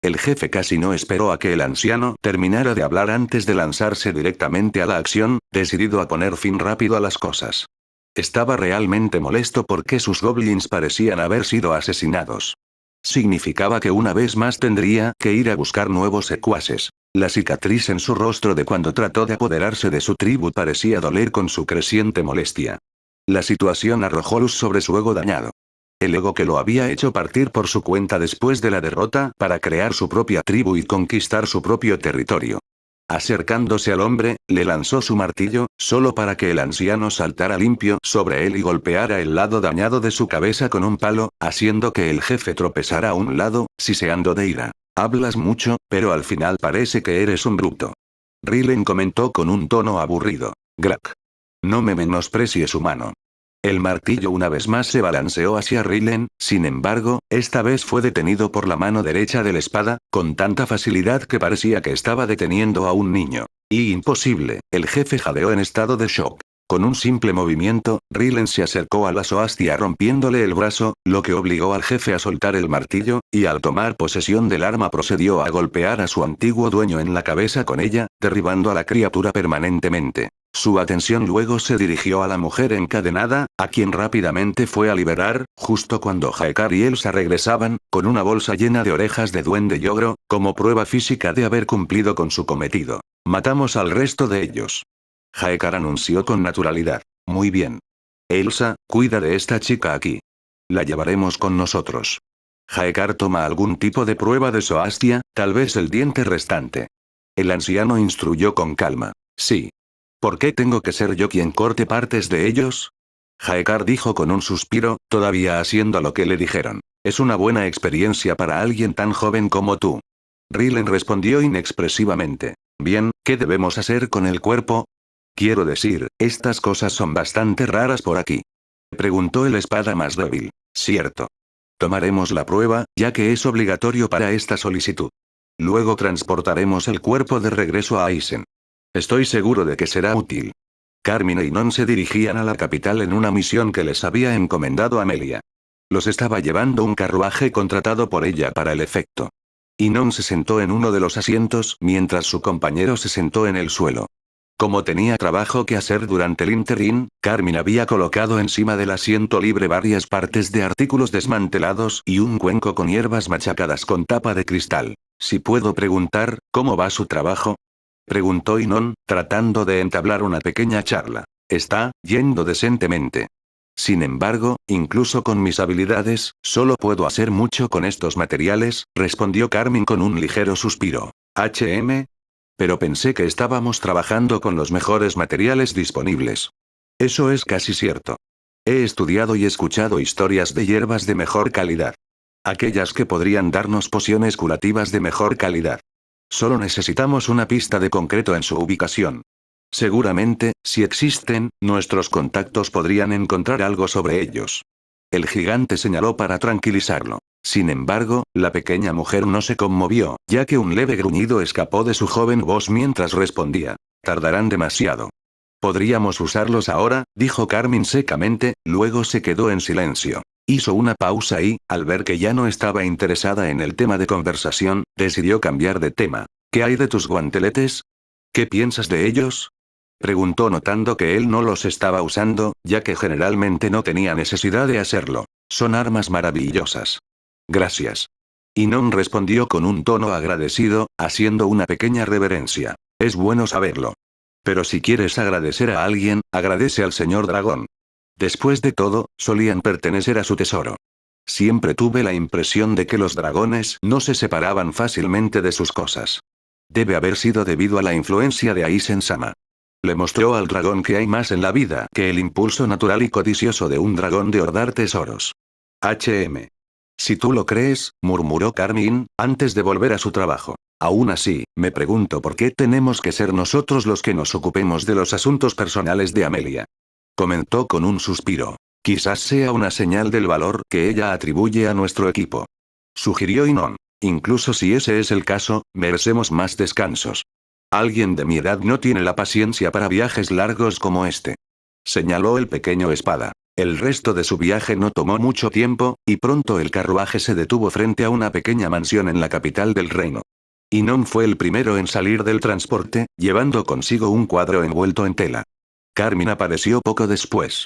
El jefe casi no esperó a que el anciano terminara de hablar antes de lanzarse directamente a la acción, decidido a poner fin rápido a las cosas. Estaba realmente molesto porque sus goblins parecían haber sido asesinados. Significaba que una vez más tendría que ir a buscar nuevos secuaces. La cicatriz en su rostro de cuando trató de apoderarse de su tribu parecía doler con su creciente molestia. La situación arrojó luz sobre su ego dañado. El ego que lo había hecho partir por su cuenta después de la derrota para crear su propia tribu y conquistar su propio territorio. Acercándose al hombre, le lanzó su martillo, solo para que el anciano saltara limpio sobre él y golpeara el lado dañado de su cabeza con un palo, haciendo que el jefe tropezara a un lado, siseando de ira. Hablas mucho, pero al final parece que eres un bruto. Rillen comentó con un tono aburrido. Grak. No me menosprecies humano. El martillo una vez más se balanceó hacia Rillen, sin embargo, esta vez fue detenido por la mano derecha de la espada, con tanta facilidad que parecía que estaba deteniendo a un niño. Y imposible, el jefe jadeó en estado de shock. Con un simple movimiento, Rillen se acercó a la Zoastia rompiéndole el brazo, lo que obligó al jefe a soltar el martillo, y al tomar posesión del arma procedió a golpear a su antiguo dueño en la cabeza con ella, derribando a la criatura permanentemente. Su atención luego se dirigió a la mujer encadenada, a quien rápidamente fue a liberar, justo cuando Jaekar y Elsa regresaban, con una bolsa llena de orejas de duende y ogro, como prueba física de haber cumplido con su cometido. Matamos al resto de ellos. Jaekar anunció con naturalidad. Muy bien. Elsa, cuida de esta chica aquí. La llevaremos con nosotros. Jaekar toma algún tipo de prueba de Zoastia, tal vez el diente restante. El anciano instruyó con calma. Sí. ¿Por qué tengo que ser yo quien corte partes de ellos? Jaekar dijo con un suspiro, todavía haciendo lo que le dijeron. Es una buena experiencia para alguien tan joven como tú. Rillen respondió inexpresivamente. Bien, ¿qué debemos hacer con el cuerpo? Quiero decir, estas cosas son bastante raras por aquí. Preguntó el espada más débil. Cierto. Tomaremos la prueba, ya que es obligatorio para esta solicitud. Luego transportaremos el cuerpo de regreso a Aizen. Estoy seguro de que será útil. Carmine y Non se dirigían a la capital en una misión que les había encomendado Amelia. Los estaba llevando un carruaje contratado por ella para el efecto. Y Non se sentó en uno de los asientos mientras su compañero se sentó en el suelo. Como tenía trabajo que hacer durante el interín, Carmine había colocado encima del asiento libre varias partes de artículos desmantelados y un cuenco con hierbas machacadas con tapa de cristal. Si puedo preguntar, ¿cómo va su trabajo? Preguntó Inon, tratando de entablar una pequeña charla. Está yendo decentemente. Sin embargo, incluso con mis habilidades, solo puedo hacer mucho con estos materiales, respondió Carmine con un ligero suspiro. Pero pensé que estábamos trabajando con los mejores materiales disponibles. Eso es casi cierto. He estudiado y escuchado historias de hierbas de mejor calidad. Aquellas que podrían darnos pociones curativas de mejor calidad. Solo necesitamos una pista de concreto en su ubicación. Seguramente, si existen, nuestros contactos podrían encontrar algo sobre ellos. El gigante señaló para tranquilizarlo. Sin embargo, la pequeña mujer no se conmovió, ya que un leve gruñido escapó de su joven voz mientras respondía. Tardarán demasiado. Podríamos usarlos ahora, dijo Carmine secamente, luego se quedó en silencio. Hizo una pausa y, al ver que ya no estaba interesada en el tema de conversación, decidió cambiar de tema. ¿Qué hay de tus guanteletes? ¿Qué piensas de ellos? Preguntó notando que él no los estaba usando, ya que generalmente no tenía necesidad de hacerlo. Son armas maravillosas. Gracias. Inon respondió con un tono agradecido, haciendo una pequeña reverencia. Es bueno saberlo. Pero si quieres agradecer a alguien, agradece al señor dragón. Después de todo, solían pertenecer a su tesoro. Siempre tuve la impresión de que los dragones no se separaban fácilmente de sus cosas. Debe haber sido debido a la influencia de Aizen-sama. Le mostró al dragón que hay más en la vida que el impulso natural y codicioso de un dragón de hordar tesoros. Si tú lo crees, murmuró Carmine, antes de volver a su trabajo. Aún así, me pregunto por qué tenemos que ser nosotros los que nos ocupemos de los asuntos personales de Amelia. Comentó con un suspiro. Quizás sea una señal del valor que ella atribuye a nuestro equipo. Sugirió Inon. Incluso si ese es el caso, merecemos más descansos. Alguien de mi edad no tiene la paciencia para viajes largos como este. Señaló el pequeño espada. El resto de su viaje no tomó mucho tiempo, y pronto el carruaje se detuvo frente a una pequeña mansión en la capital del reino. Inon fue el primero en salir del transporte, llevando consigo un cuadro envuelto en tela. Carmine apareció poco después.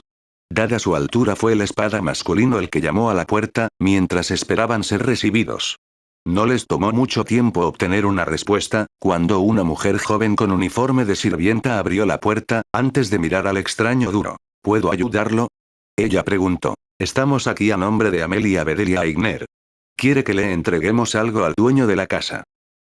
Dada su altura fue el espada masculino el que llamó a la puerta, mientras esperaban ser recibidos. No les tomó mucho tiempo obtener una respuesta, cuando una mujer joven con uniforme de sirvienta abrió la puerta, antes de mirar al extraño duro. ¿Puedo ayudarlo? Ella preguntó. Estamos aquí a nombre de Amelia Bedelia Aigner. ¿Quiere que le entreguemos algo al dueño de la casa?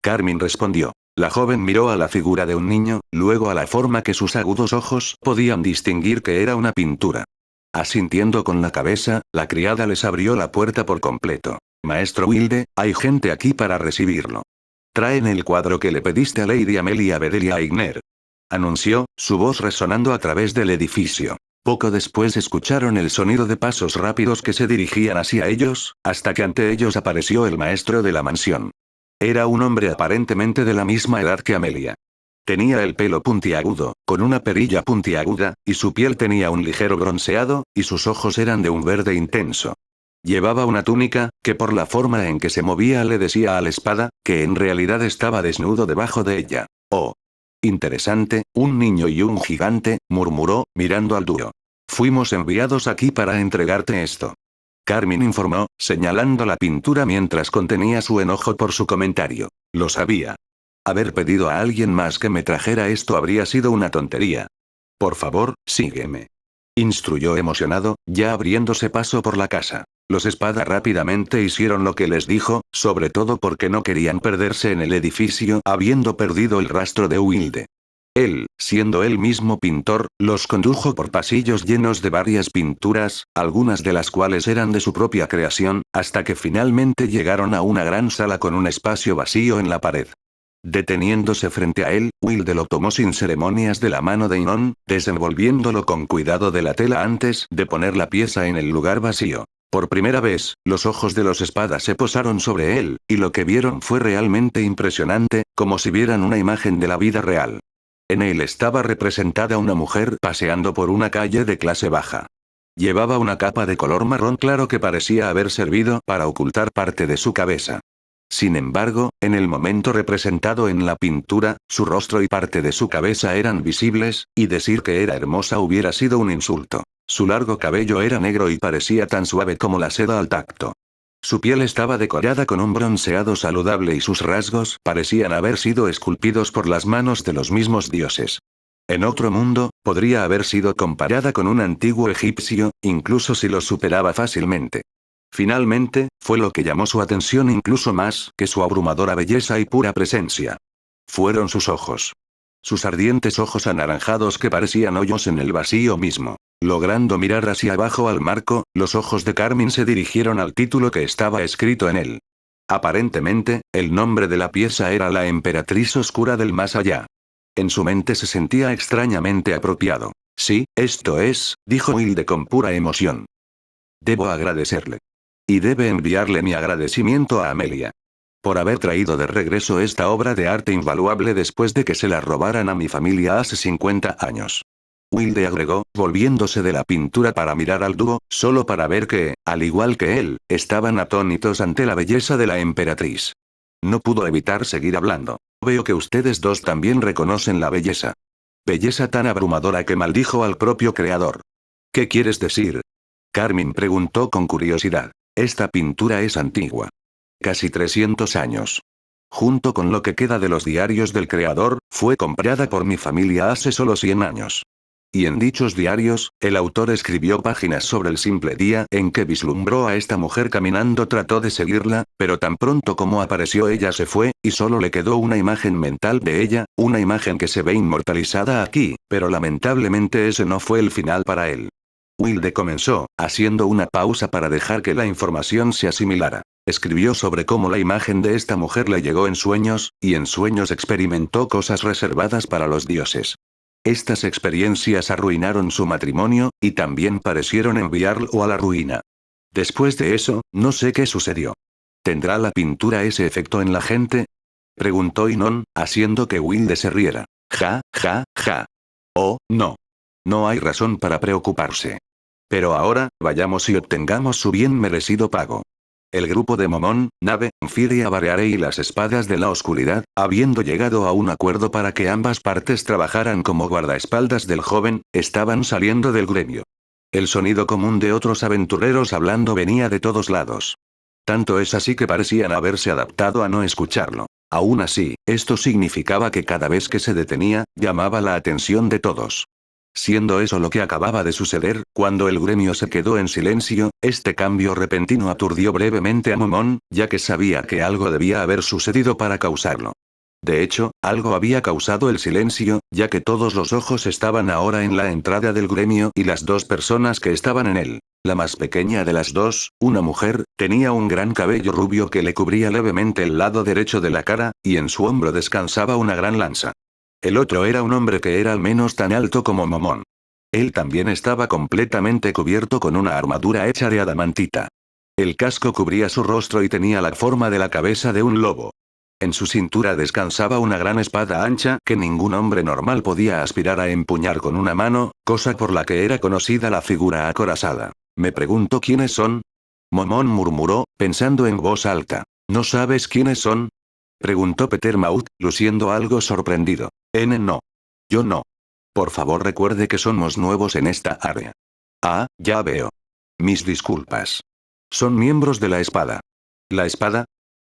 Carmine respondió. La joven miró a la figura de un niño, luego a la forma que sus agudos ojos podían distinguir que era una pintura. Asintiendo con la cabeza, la criada les abrió la puerta por completo. Maestro Wilde, hay gente aquí para recibirlo. Traen el cuadro que le pediste a Lady Amelia Bedelia Aigner. Anunció, su voz resonando a través del edificio. Poco después escucharon el sonido de pasos rápidos que se dirigían hacia ellos, hasta que ante ellos apareció el maestro de la mansión. Era un hombre aparentemente de la misma edad que Amelia. Tenía el pelo puntiagudo, con una perilla puntiaguda, y su piel tenía un ligero bronceado, y sus ojos eran de un verde intenso. Llevaba una túnica, que por la forma en que se movía le decía a la espada, que en realidad estaba desnudo debajo de ella. Oh. Interesante, un niño y un gigante, murmuró, mirando al dúo. Fuimos enviados aquí para entregarte esto. Carmine informó, señalando la pintura mientras contenía su enojo por su comentario. Lo sabía. Haber pedido a alguien más que me trajera esto habría sido una tontería. Por favor, sígueme. Instruyó emocionado, ya abriéndose paso por la casa. Los espada rápidamente hicieron lo que les dijo, sobre todo porque no querían perderse en el edificio habiendo perdido el rastro de Wilde. Él, siendo él mismo pintor, los condujo por pasillos llenos de varias pinturas, algunas de las cuales eran de su propia creación, hasta que finalmente llegaron a una gran sala con un espacio vacío en la pared. Deteniéndose frente a él, Wilde lo tomó sin ceremonias de la mano de Inon, desenvolviéndolo con cuidado de la tela antes de poner la pieza en el lugar vacío. Por primera vez, los ojos de los espadas se posaron sobre él, y lo que vieron fue realmente impresionante, como si vieran una imagen de la vida real. En él estaba representada una mujer paseando por una calle de clase baja. Llevaba una capa de color marrón claro que parecía haber servido para ocultar parte de su cabeza. Sin embargo, en el momento representado en la pintura, su rostro y parte de su cabeza eran visibles, y decir que era hermosa hubiera sido un insulto. Su largo cabello era negro y parecía tan suave como la seda al tacto. Su piel estaba decorada con un bronceado saludable y sus rasgos parecían haber sido esculpidos por las manos de los mismos dioses. En otro mundo, podría haber sido comparada con un antiguo egipcio, incluso si lo superaba fácilmente. Finalmente, fue lo que llamó su atención incluso más que su abrumadora belleza y pura presencia. Fueron sus ojos. Sus ardientes ojos anaranjados que parecían hoyos en el vacío mismo. Logrando mirar hacia abajo al marco, los ojos de Carmine se dirigieron al título que estaba escrito en él. Aparentemente, el nombre de la pieza era La Emperatriz Oscura del Más Allá. En su mente se sentía extrañamente apropiado. Sí, esto es, dijo Wilde con pura emoción. Debo agradecerle. Y debe enviarle mi agradecimiento a Amelia. Por haber traído de regreso esta obra de arte invaluable después de que se la robaran a mi familia hace 50 años. Wilde agregó, volviéndose de la pintura para mirar al dúo, solo para ver que, al igual que él, estaban atónitos ante la belleza de la emperatriz. No pudo evitar seguir hablando. Veo que ustedes dos también reconocen la belleza. Belleza tan abrumadora que maldijo al propio creador. ¿Qué quieres decir? Carmine preguntó con curiosidad. Esta pintura es antigua. Casi 300 años. Junto con lo que queda de los diarios del creador, fue comprada por mi familia hace solo 100 años. Y en dichos diarios, el autor escribió páginas sobre el simple día en que vislumbró a esta mujer caminando. Trató de seguirla, pero tan pronto como apareció ella se fue, y solo le quedó una imagen mental de ella, una imagen que se ve inmortalizada aquí, pero lamentablemente ese no fue el final para él. Wilde comenzó, haciendo una pausa para dejar que la información se asimilara. Escribió sobre cómo la imagen de esta mujer le llegó en sueños, y en sueños experimentó cosas reservadas para los dioses. Estas experiencias arruinaron su matrimonio, y también parecieron enviarlo a la ruina. Después de eso, no sé qué sucedió. ¿Tendrá la pintura ese efecto en la gente? Preguntó Inon, haciendo que Wilde se riera. Ja, ja, ja. Oh, no. No hay razón para preocuparse. Pero ahora, vayamos y obtengamos su bien merecido pago. El grupo de Momón, Nave, Firia Bareare y las Espadas de la Oscuridad, habiendo llegado a un acuerdo para que ambas partes trabajaran como guardaespaldas del joven, estaban saliendo del gremio. El sonido común de otros aventureros hablando venía de todos lados. Tanto es así que parecían haberse adaptado a no escucharlo. Aún así, esto significaba que cada vez que se detenía, llamaba la atención de todos. Siendo eso lo que acababa de suceder, cuando el gremio se quedó en silencio, este cambio repentino aturdió brevemente a Momón, ya que sabía que algo debía haber sucedido para causarlo. De hecho, algo había causado el silencio, ya que todos los ojos estaban ahora en la entrada del gremio y las dos personas que estaban en él. La más pequeña de las dos, una mujer, tenía un gran cabello rubio que le cubría levemente el lado derecho de la cara, y en su hombro descansaba una gran lanza. El otro era un hombre que era al menos tan alto como Momón. Él también estaba completamente cubierto con una armadura hecha de adamantita. El casco cubría su rostro y tenía la forma de la cabeza de un lobo. En su cintura descansaba una gran espada ancha que ningún hombre normal podía aspirar a empuñar con una mano, cosa por la que era conocida la figura acorazada. Me pregunto quiénes son. Momón murmuró, pensando en voz alta. ¿No sabes quiénes son? Preguntó Peter Maut, luciendo algo sorprendido. No. Yo no. Por favor recuerde que somos nuevos en esta área. Ah, ya veo. Mis disculpas. Son miembros de la espada. ¿La espada?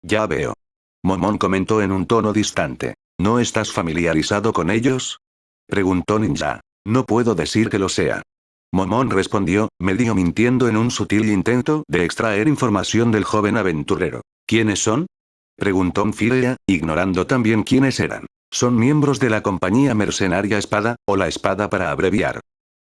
Ya veo. Momón comentó en un tono distante. ¿No estás familiarizado con ellos? Preguntó Ninja. No puedo decir que lo sea. Momón respondió, medio mintiendo en un sutil intento de extraer información del joven aventurero. ¿Quiénes son? Preguntó Firia, ignorando también quiénes eran. Son miembros de la compañía mercenaria Espada, o la Espada para abreviar.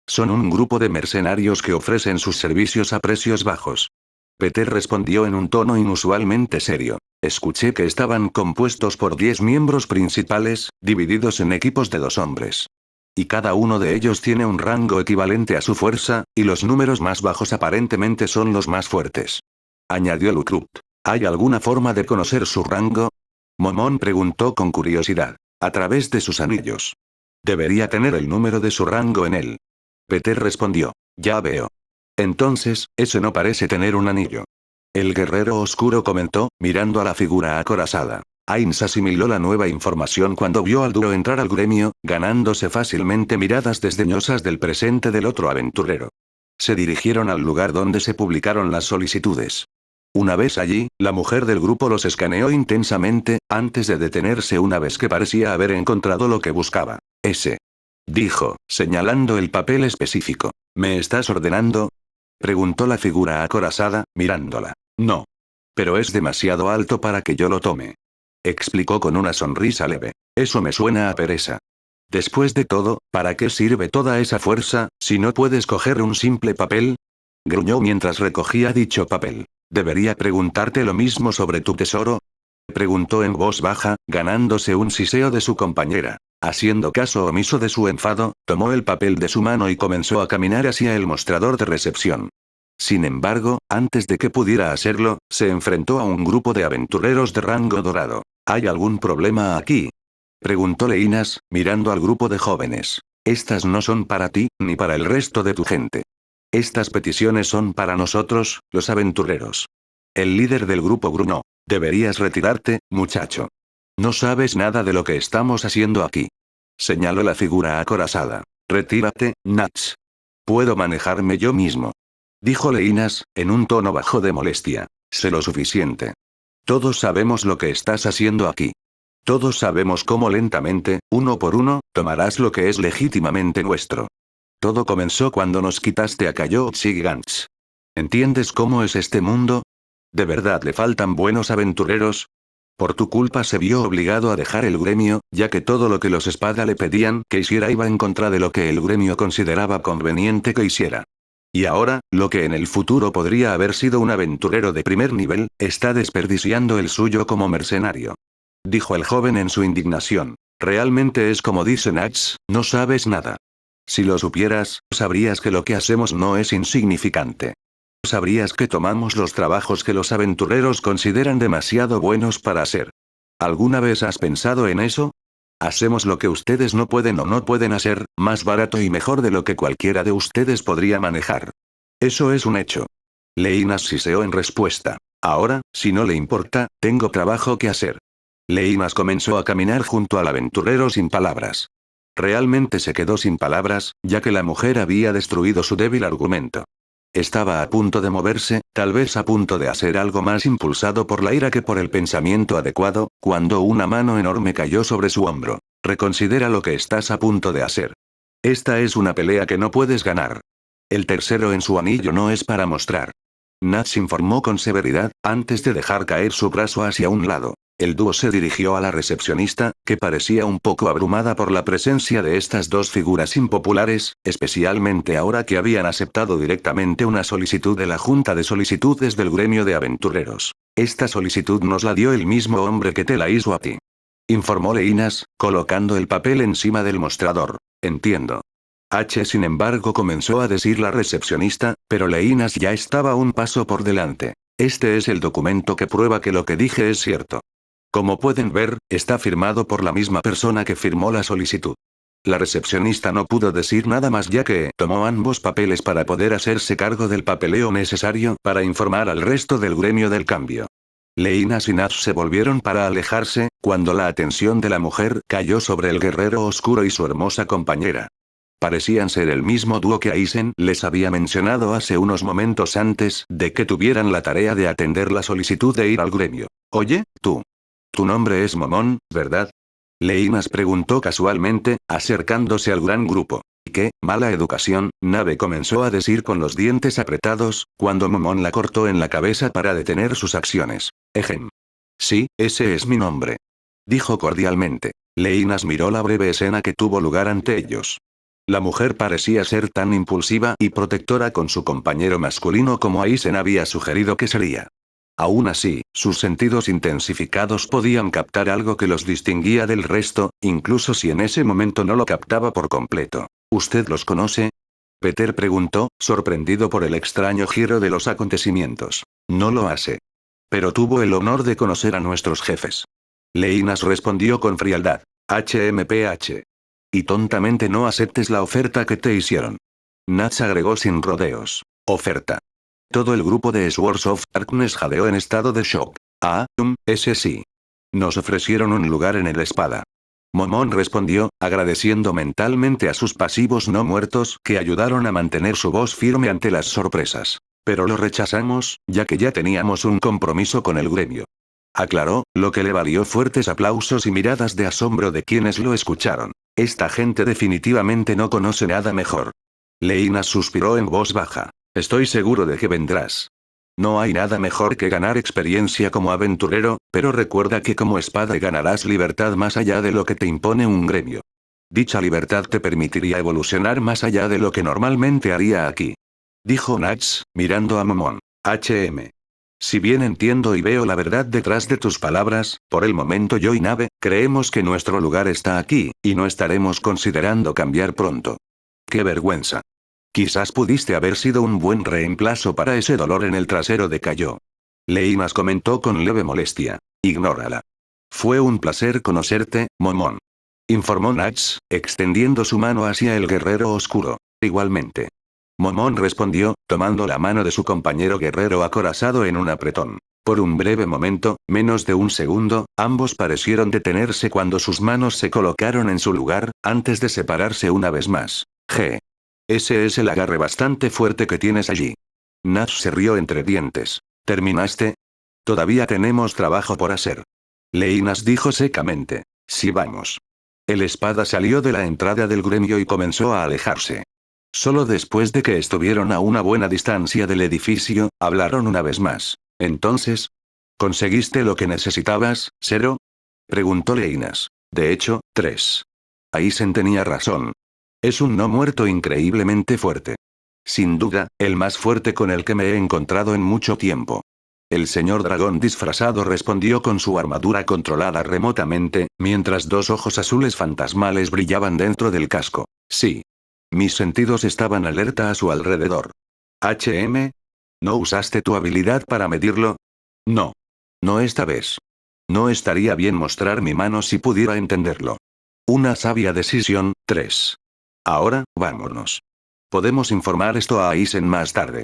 Son un grupo de mercenarios que ofrecen sus servicios a precios bajos. Peter respondió en un tono inusualmente serio. Escuché que estaban compuestos por 10 miembros principales, divididos en equipos de 2 hombres. Y cada uno de ellos tiene un rango equivalente a su fuerza, y los números más bajos aparentemente son los más fuertes. Añadió Lukrut. ¿Hay alguna forma de conocer su rango? Momón preguntó con curiosidad. A través de sus anillos. Debería tener el número de su rango en él. Peter respondió. Ya veo. Entonces, ese no parece tener un anillo. El guerrero oscuro comentó, mirando a la figura acorazada. Ainz asimiló la nueva información cuando vio al dúo entrar al gremio, ganándose fácilmente miradas desdeñosas del presente del otro aventurero. Se dirigieron al lugar donde se publicaron las solicitudes. Una vez allí, la mujer del grupo los escaneó intensamente, antes de detenerse una vez que parecía haber encontrado lo que buscaba. Ese. Dijo, señalando el papel específico. ¿Me estás ordenando? Preguntó la figura acorazada, mirándola. No. Pero es demasiado alto para que yo lo tome. Explicó con una sonrisa leve. Eso me suena a pereza. Después de todo, ¿para qué sirve toda esa fuerza, si no puedes coger un simple papel? Gruñó mientras recogía dicho papel. ¿Debería preguntarte lo mismo sobre tu tesoro? Preguntó en voz baja, ganándose un siseo de su compañera. Haciendo caso omiso de su enfado, tomó el papel de su mano y comenzó a caminar hacia el mostrador de recepción. Sin embargo, antes de que pudiera hacerlo, se enfrentó a un grupo de aventureros de rango dorado. ¿Hay algún problema aquí? Preguntó Leinas, mirando al grupo de jóvenes. Estas no son para ti, ni para el resto de tu gente. Estas peticiones son para nosotros, los aventureros. El líder del grupo gruñó. Deberías retirarte, muchacho. No sabes nada de lo que estamos haciendo aquí. Señaló la figura acorazada. Retírate, Nats. Puedo manejarme yo mismo. Dijo Leinas, en un tono bajo de molestia. Sé lo suficiente. Todos sabemos lo que estás haciendo aquí. Todos sabemos cómo lentamente, uno por uno, tomarás lo que es legítimamente nuestro. Todo comenzó cuando nos quitaste a Cayo Gigants. ¿Entiendes cómo es este mundo? ¿De verdad le faltan buenos aventureros? Por tu culpa se vio obligado a dejar el gremio, ya que todo lo que los espada le pedían que hiciera iba en contra de lo que el gremio consideraba conveniente que hiciera. Y ahora, lo que en el futuro podría haber sido un aventurero de primer nivel, está desperdiciando el suyo como mercenario. Dijo el joven en su indignación. Realmente es como dice Nats, no sabes nada. Si lo supieras, sabrías que lo que hacemos no es insignificante. Sabrías que tomamos los trabajos que los aventureros consideran demasiado buenos para hacer. ¿Alguna vez has pensado en eso? Hacemos lo que ustedes no pueden o no pueden hacer, más barato y mejor de lo que cualquiera de ustedes podría manejar. Eso es un hecho. Leinas siseó en respuesta. Ahora, si no le importa, tengo trabajo que hacer. Leinas comenzó a caminar junto al aventurero sin palabras. Realmente se quedó sin palabras, ya que la mujer había destruido su débil argumento. Estaba a punto de moverse, tal vez a punto de hacer algo más impulsado por la ira que por el pensamiento adecuado, cuando una mano enorme cayó sobre su hombro. Reconsidera lo que estás a punto de hacer. Esta es una pelea que no puedes ganar. El tercero en su anillo no es para mostrar. Nats informó con severidad, antes de dejar caer su brazo hacia un lado. El dúo se dirigió a la recepcionista, que parecía un poco abrumada por la presencia de estas dos figuras impopulares, especialmente ahora que habían aceptado directamente una solicitud de la Junta de Solicitudes del gremio de aventureros. Esta solicitud nos la dio el mismo hombre que te la hizo a ti. Informó Leinas, colocando el papel encima del mostrador. Entiendo. Sin embargo comenzó a decir la recepcionista, pero Leinas ya estaba un paso por delante. Este es el documento que prueba que lo que dije es cierto. Como pueden ver, está firmado por la misma persona que firmó la solicitud. La recepcionista no pudo decir nada más ya que tomó ambos papeles para poder hacerse cargo del papeleo necesario para informar al resto del gremio del cambio. Leinas y Nats se volvieron para alejarse, cuando la atención de la mujer cayó sobre el guerrero oscuro y su hermosa compañera. Parecían ser el mismo dúo que Aizen les había mencionado hace unos momentos antes de que tuvieran la tarea de atender la solicitud de ir al gremio. Oye, tú. Tu nombre es Momón, ¿verdad? Leinas preguntó casualmente, acercándose al gran grupo. ¿Qué, mala educación? Nave comenzó a decir con los dientes apretados, cuando Momón la cortó en la cabeza para detener sus acciones. Ejem. Sí, ese es mi nombre. Dijo cordialmente. Leinas miró la breve escena que tuvo lugar ante ellos. La mujer parecía ser tan impulsiva y protectora con su compañero masculino como Aizen había sugerido que sería. Aún así, sus sentidos intensificados podían captar algo que los distinguía del resto, incluso si en ese momento no lo captaba por completo. ¿Usted los conoce? Peter preguntó, sorprendido por el extraño giro de los acontecimientos. No lo hace. Pero tuvo el honor de conocer a nuestros jefes. Leinas respondió con frialdad. HMPH. Y tontamente no aceptes la oferta que te hicieron. Nats agregó sin rodeos. Oferta. Todo el grupo de Swords of Darkness jadeó en estado de shock. Ese sí. Nos ofrecieron un lugar en el espada. Momón respondió, agradeciendo mentalmente a sus pasivos no muertos que ayudaron a mantener su voz firme ante las sorpresas. Pero lo rechazamos, ya que ya teníamos un compromiso con el gremio. Aclaró, lo que le valió fuertes aplausos y miradas de asombro de quienes lo escucharon. Esta gente definitivamente no conoce nada mejor. Leinas suspiró en voz baja. Estoy seguro de que vendrás. No hay nada mejor que ganar experiencia como aventurero, pero recuerda que como espada ganarás libertad más allá de lo que te impone un gremio. Dicha libertad te permitiría evolucionar más allá de lo que normalmente haría aquí. Dijo Nats, mirando a Momón. Si bien entiendo y veo la verdad detrás de tus palabras, por el momento yo y Nave, creemos que nuestro lugar está aquí, y no estaremos considerando cambiar pronto. ¡Qué vergüenza! Quizás pudiste haber sido un buen reemplazo para ese dolor en el trasero de Cayo. Leinas comentó con leve molestia. Ignórala. Fue un placer conocerte, Momón. Informó Nats, extendiendo su mano hacia el guerrero oscuro. Igualmente. Momón respondió, tomando la mano de su compañero guerrero acorazado en un apretón. Por un breve momento, menos de un segundo, ambos parecieron detenerse cuando sus manos se colocaron en su lugar, antes de separarse una vez más. Ese es el agarre bastante fuerte que tienes allí. Nats se rió entre dientes. ¿Terminaste? Todavía tenemos trabajo por hacer. Leinas dijo secamente. Sí, vamos. El espada salió de la entrada del gremio y comenzó a alejarse. Solo después de que estuvieron a una buena distancia del edificio, hablaron una vez más. Entonces, ¿conseguiste lo que necesitabas, Zero? Preguntó Leinas. De hecho, 3. Aizen tenía razón. Es un no muerto increíblemente fuerte. Sin duda, el más fuerte con el que me he encontrado en mucho tiempo. El señor dragón disfrazado respondió con su armadura controlada remotamente, mientras dos ojos azules fantasmales brillaban dentro del casco. Sí. Mis sentidos estaban alerta a su alrededor. ¿No usaste tu habilidad para medirlo? No. No esta vez. No estaría bien mostrar mi mano si pudiera entenderlo. Una sabia decisión, 3. Ahora, vámonos. Podemos informar esto a Aizen más tarde.